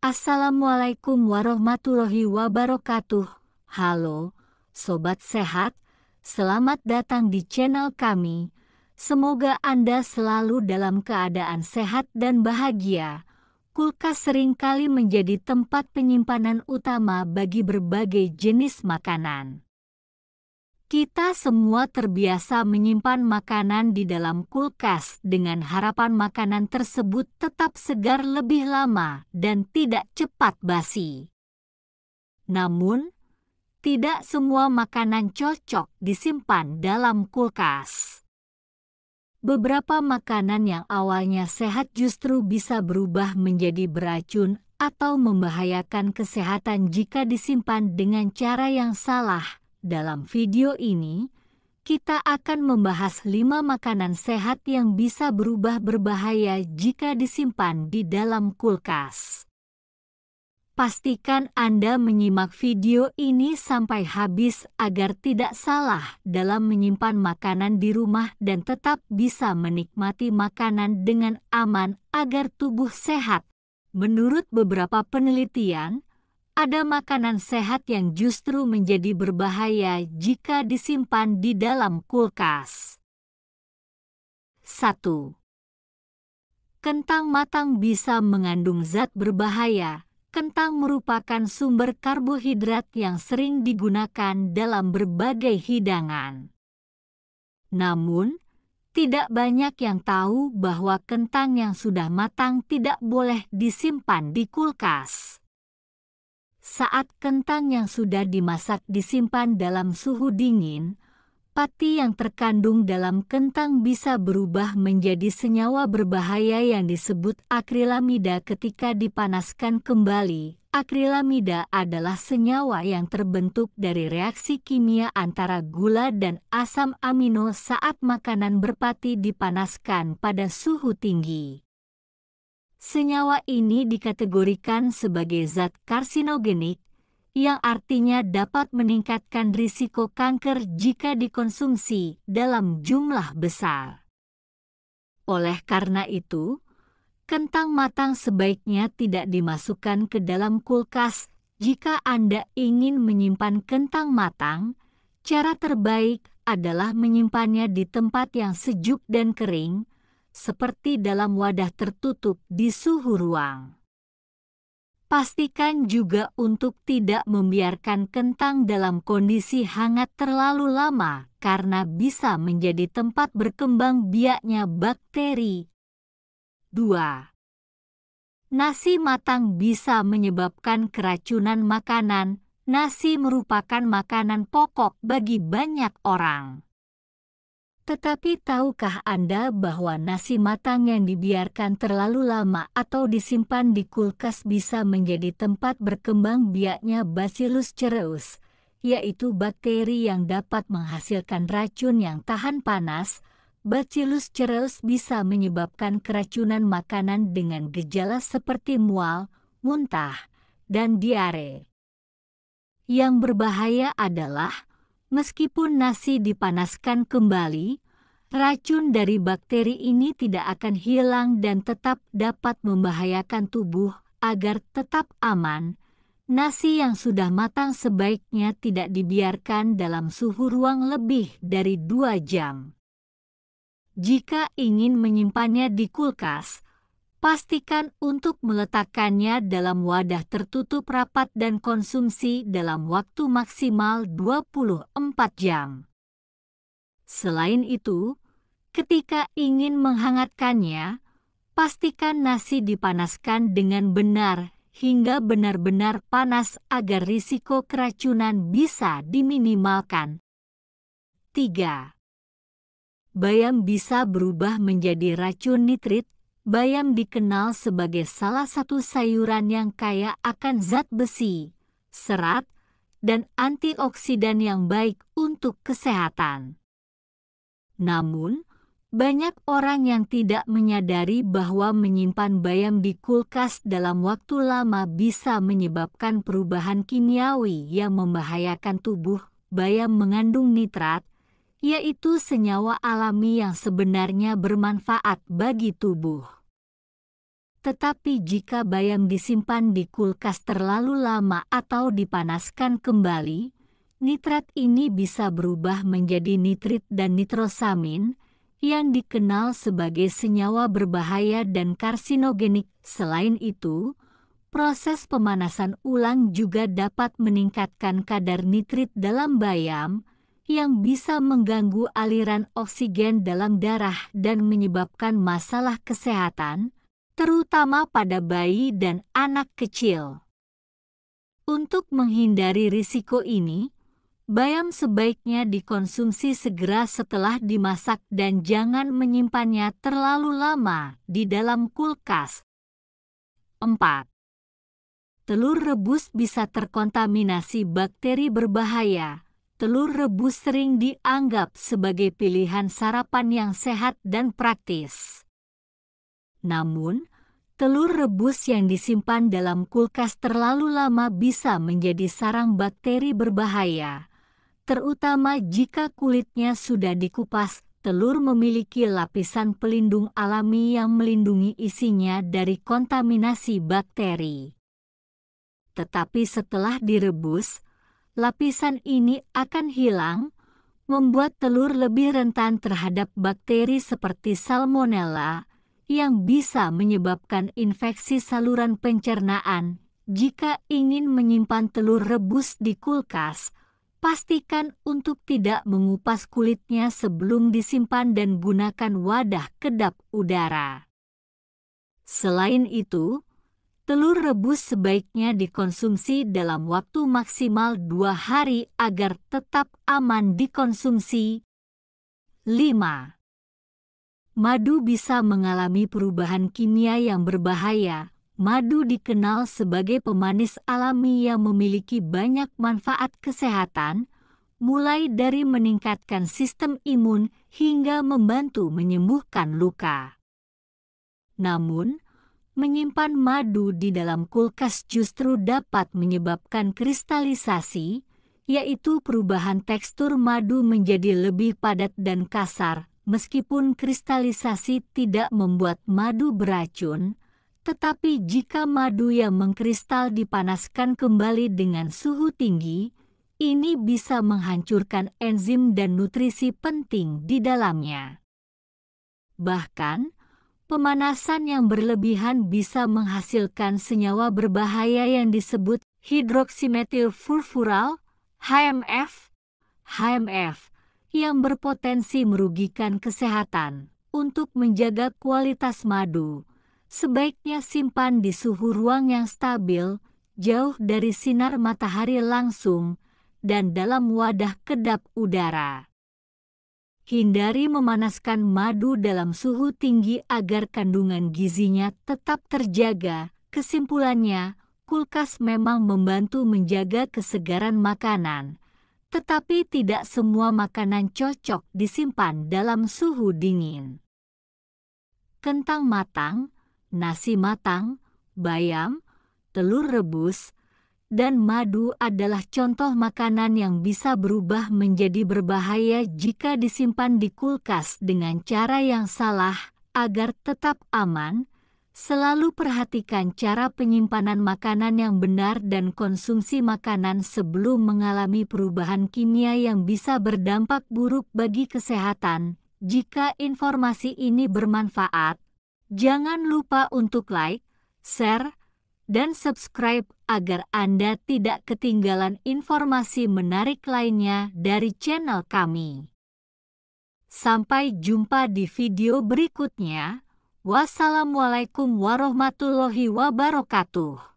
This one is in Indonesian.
Assalamualaikum warahmatullahi wabarakatuh. Halo, Sobat Sehat. Selamat datang di channel kami. Semoga Anda selalu dalam keadaan sehat dan bahagia. Kulkas seringkali menjadi tempat penyimpanan utama bagi berbagai jenis makanan. Kita semua terbiasa menyimpan makanan di dalam kulkas dengan harapan makanan tersebut tetap segar lebih lama dan tidak cepat basi. Namun, tidak semua makanan cocok disimpan dalam kulkas. Beberapa makanan yang awalnya sehat justru bisa berubah menjadi beracun atau membahayakan kesehatan jika disimpan dengan cara yang salah. Dalam video ini, kita akan membahas 5 makanan sehat yang bisa berubah berbahaya jika disimpan di dalam kulkas. Pastikan Anda menyimak video ini sampai habis agar tidak salah dalam menyimpan makanan di rumah dan tetap bisa menikmati makanan dengan aman agar tubuh sehat. Menurut beberapa penelitian, ada makanan sehat yang justru menjadi berbahaya jika disimpan di dalam kulkas. 1. Kentang matang bisa mengandung zat berbahaya. Kentang merupakan sumber karbohidrat yang sering digunakan dalam berbagai hidangan. Namun, tidak banyak yang tahu bahwa kentang yang sudah matang tidak boleh disimpan di kulkas. Saat kentang yang sudah dimasak disimpan dalam suhu dingin, pati yang terkandung dalam kentang bisa berubah menjadi senyawa berbahaya yang disebut akrilamida ketika dipanaskan kembali. Akrilamida adalah senyawa yang terbentuk dari reaksi kimia antara gula dan asam amino saat makanan berpati dipanaskan pada suhu tinggi. Senyawa ini dikategorikan sebagai zat karsinogenik, yang artinya dapat meningkatkan risiko kanker jika dikonsumsi dalam jumlah besar. Oleh karena itu, kentang matang sebaiknya tidak dimasukkan ke dalam kulkas. Jika Anda ingin menyimpan kentang matang, cara terbaik adalah menyimpannya di tempat yang sejuk dan kering, seperti dalam wadah tertutup di suhu ruang. Pastikan juga untuk tidak membiarkan kentang dalam kondisi hangat terlalu lama karena bisa menjadi tempat berkembang biaknya bakteri. 2. Nasi matang bisa menyebabkan keracunan makanan. Nasi merupakan makanan pokok bagi banyak orang. Tetapi tahukah Anda bahwa nasi matang yang dibiarkan terlalu lama atau disimpan di kulkas bisa menjadi tempat berkembang biaknya Bacillus cereus, yaitu bakteri yang dapat menghasilkan racun yang tahan panas. Bacillus cereus bisa menyebabkan keracunan makanan dengan gejala seperti mual, muntah, dan diare. Yang berbahaya adalah, meskipun nasi dipanaskan kembali, racun dari bakteri ini tidak akan hilang dan tetap dapat membahayakan tubuh. Agar tetap aman, nasi yang sudah matang sebaiknya tidak dibiarkan dalam suhu ruang lebih dari 2 jam. Jika ingin menyimpannya di kulkas, pastikan untuk meletakkannya dalam wadah tertutup rapat dan konsumsi dalam waktu maksimal 24 jam. Selain itu, ketika ingin menghangatkannya, pastikan nasi dipanaskan dengan benar hingga benar-benar panas agar risiko keracunan bisa diminimalkan. 3. Bayam bisa berubah menjadi racun nitrit. Bayam dikenal sebagai salah satu sayuran yang kaya akan zat besi, serat, dan antioksidan yang baik untuk kesehatan. Namun, banyak orang yang tidak menyadari bahwa menyimpan bayam di kulkas dalam waktu lama bisa menyebabkan perubahan kimiawi yang membahayakan tubuh. Bayam mengandung nitrat, yaitu senyawa alami yang sebenarnya bermanfaat bagi tubuh. Tetapi jika bayam disimpan di kulkas terlalu lama atau dipanaskan kembali, nitrat ini bisa berubah menjadi nitrit dan nitrosamin, yang dikenal sebagai senyawa berbahaya dan karsinogenik. Selain itu, proses pemanasan ulang juga dapat meningkatkan kadar nitrit dalam bayam, yang bisa mengganggu aliran oksigen dalam darah dan menyebabkan masalah kesehatan, terutama pada bayi dan anak kecil. Untuk menghindari risiko ini, bayam sebaiknya dikonsumsi segera setelah dimasak dan jangan menyimpannya terlalu lama di dalam kulkas. 4. Telur rebus bisa terkontaminasi bakteri berbahaya. Telur rebus sering dianggap sebagai pilihan sarapan yang sehat dan praktis. Namun, telur rebus yang disimpan dalam kulkas terlalu lama bisa menjadi sarang bakteri berbahaya. Terutama jika kulitnya sudah dikupas, telur memiliki lapisan pelindung alami yang melindungi isinya dari kontaminasi bakteri. Tetapi setelah direbus, lapisan ini akan hilang, membuat telur lebih rentan terhadap bakteri seperti salmonella, yang bisa menyebabkan infeksi saluran pencernaan. Jika ingin menyimpan telur rebus di kulkas, pastikan untuk tidak mengupas kulitnya sebelum disimpan dan gunakan wadah kedap udara. Selain itu, telur rebus sebaiknya dikonsumsi dalam waktu maksimal 2 hari agar tetap aman dikonsumsi. 5. Madu bisa mengalami perubahan kimia yang berbahaya. Madu dikenal sebagai pemanis alami yang memiliki banyak manfaat kesehatan, mulai dari meningkatkan sistem imun hingga membantu menyembuhkan luka. Namun, menyimpan madu di dalam kulkas justru dapat menyebabkan kristalisasi, yaitu perubahan tekstur madu menjadi lebih padat dan kasar. Meskipun kristalisasi tidak membuat madu beracun, tetapi jika madu yang mengkristal dipanaskan kembali dengan suhu tinggi, ini bisa menghancurkan enzim dan nutrisi penting di dalamnya. Bahkan, pemanasan yang berlebihan bisa menghasilkan senyawa berbahaya yang disebut hidroksimetil furfural, HMF, yang berpotensi merugikan kesehatan. Untuk menjaga kualitas madu, sebaiknya simpan di suhu ruang yang stabil, jauh dari sinar matahari langsung, dan dalam wadah kedap udara. Hindari memanaskan madu dalam suhu tinggi agar kandungan gizinya tetap terjaga. Kesimpulannya, kulkas memang membantu menjaga kesegaran makanan, tetapi tidak semua makanan cocok disimpan dalam suhu dingin. Kentang matang, nasi matang, bayam, telur rebus, dan madu adalah contoh makanan yang bisa berubah menjadi berbahaya jika disimpan di kulkas dengan cara yang salah. Agar tetap aman, selalu perhatikan cara penyimpanan makanan yang benar dan konsumsi makanan sebelum mengalami perubahan kimia yang bisa berdampak buruk bagi kesehatan. Jika informasi ini bermanfaat, jangan lupa untuk like, share, dan subscribe agar Anda tidak ketinggalan informasi menarik lainnya dari channel kami. Sampai jumpa di video berikutnya. Wassalamualaikum warahmatullahi wabarakatuh.